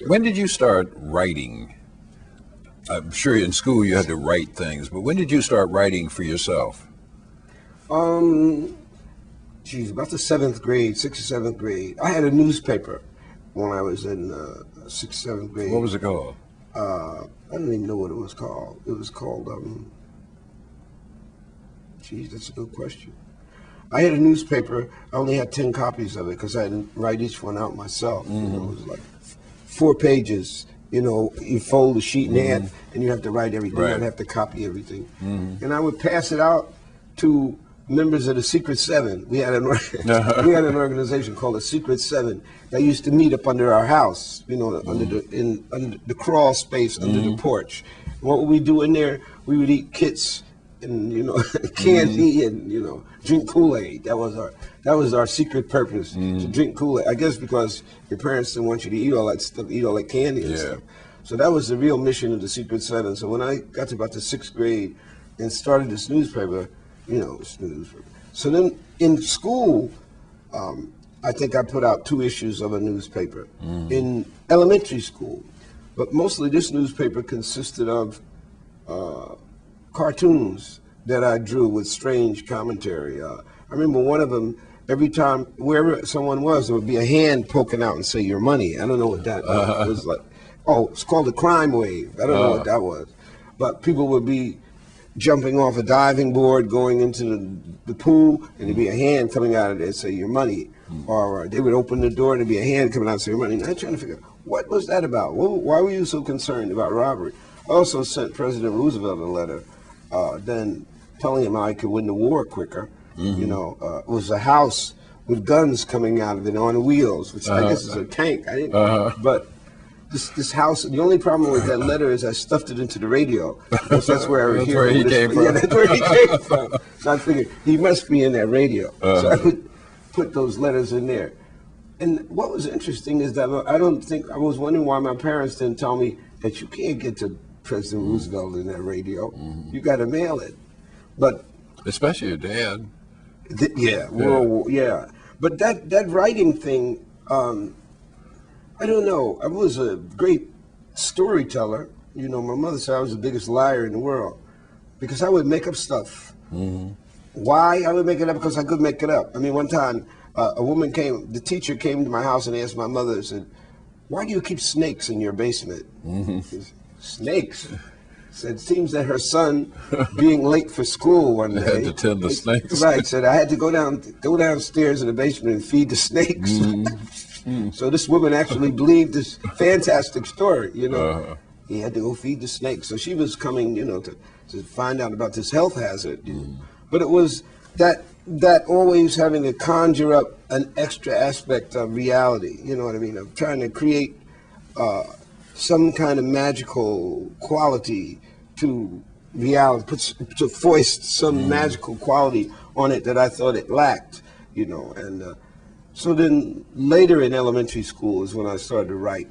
When did you start writing? I'm sure in school you had to write things, but when did you start writing for yourself? Um, Geez, about the seventh grade, sixth or seventh grade. I had a newspaper when I was in sixth, seventh grade. What was it called? I don't even know what it was called. It was called, geez, that's a good question. I had a newspaper. I only had 10 copies of it because I didn't write each one out myself. You know, it was like 4 pages. You know, you fold the sheet in half and you have to write everything. Right. I'd have to copy everything. And I would pass it out to members of the Secret Seven. We had an we had an organization called the Secret Seven that used to meet up under our house. You know, under the crawl space under the porch. What would we do in there? We would eat kits and candy and drink Kool-Aid. That was our secret purpose, to drink Kool-Aid. I guess because your parents didn't want you to eat all that stuff, eat all that candy and stuff. So that was the real mission of the Secret Seven. So when I got to about the 6th grade and started this newspaper, so then in school, I think I put out 2 issues of a newspaper in elementary school. But mostly this newspaper consisted of cartoons that I drew with strange commentary. I remember one of them, every time, wherever someone was, there would be a hand poking out and say, "Your money." I don't know what that was like. Oh, it's called a crime wave. I don't know what that was. But people would be jumping off a diving board, going into the pool, and there'd be a hand coming out of there and say, "Your money." Or they would open the door and there'd be a hand coming out and say, "Your money." And I'm trying to figure out, what was that about? Why were you so concerned about robbery? I also sent President Roosevelt a letter then telling him how I could win the war quicker. It was a house with guns coming out of it on wheels, which I guess is a tank. I didn't, but this house. The only problem with that letter is I stuffed it into the radio. Because that's where That's where he came from. Yeah, that's where he came from. So I figured he must be in that radio. So I would put those letters in there. And what was interesting is that I was wondering why my parents didn't tell me that you can't get to President Roosevelt in that radio. You got to mail it. But Especially your dad. But that writing thing, I don't know. I was a great storyteller. My mother said I was the biggest liar in the world because I would make up stuff. Why I would make it up? Because I could make it up. I mean, one time the teacher came to my house and asked my mother, said, "Why do you keep snakes in your basement?" Snakes? Said, it seems that her son, being late for school one day, had to tend the snakes. Right, said I had to go downstairs in the basement and feed the snakes. So this woman actually believed this fantastic story, He had to go feed the snakes. So she was coming, to find out about this health hazard. But it was that always having to conjure up an extra aspect of reality, you know what I mean, of trying to create some kind of magical quality to reality, to foist some magical quality on it that I thought it lacked, and so then later in elementary school is when I started to write.